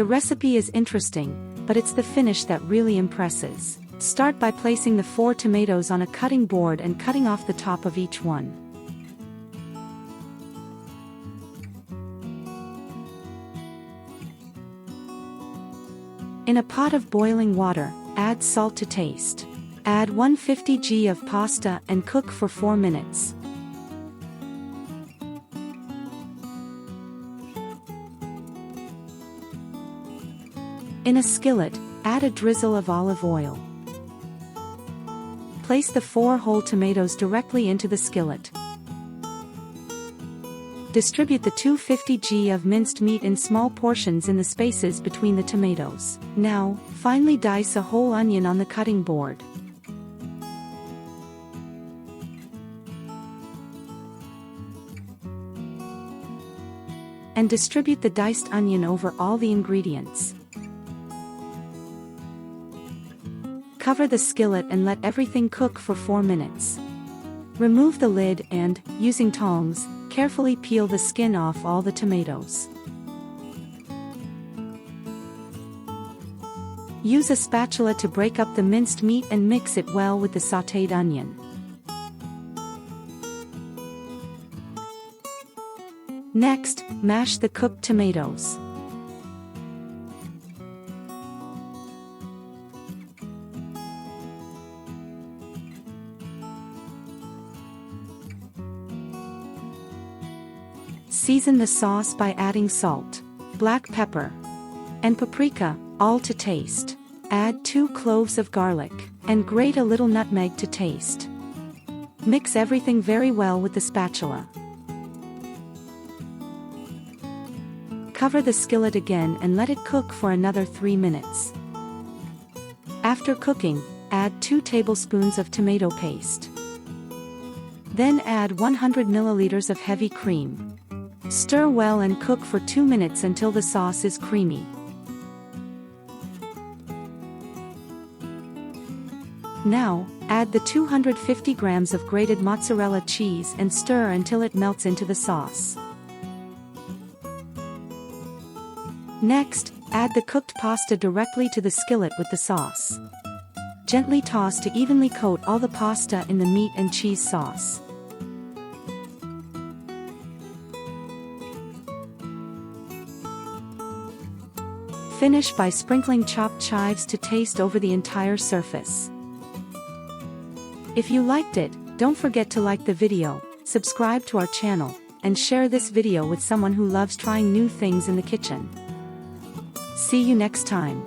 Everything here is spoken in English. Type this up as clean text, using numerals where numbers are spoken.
The recipe is interesting, but it's the finish that really impresses. Start by placing the 4 tomatoes on a cutting board and cutting off the top of each one. In a pot of boiling water, add salt to taste. Add 150 g of pasta and cook for 4 minutes. In a skillet, add a drizzle of olive oil. Place the 4 whole tomatoes directly into the skillet. Distribute the 250 g of minced meat in small portions in the spaces between the tomatoes. Now, finely dice a whole onion on the cutting board. And distribute the diced onion over all the ingredients. Cover the skillet and let everything cook for 4 minutes. Remove the lid and, using tongs, carefully peel the skin off all the tomatoes. Use a spatula to break up the minced meat and mix it well with the sautéed onion. Next, mash the cooked tomatoes. Season the sauce by adding salt, black pepper, and paprika, all to taste. Add 2 cloves of garlic, and grate a little nutmeg to taste. Mix everything very well with the spatula. Cover the skillet again and let it cook for another 3 minutes. After cooking, add 2 tablespoons of tomato paste. Then add 100 milliliters of heavy cream. Stir well and cook for 2 minutes until the sauce is creamy. Now, add the 250 grams of grated mozzarella cheese and stir until it melts into the sauce. Next, add the cooked pasta directly to the skillet with the sauce. Gently toss to evenly coat all the pasta in the meat and cheese sauce. Finish by sprinkling chopped chives to taste over the entire surface. If you liked it, don't forget to like the video, subscribe to our channel, and share this video with someone who loves trying new things in the kitchen. See you next time.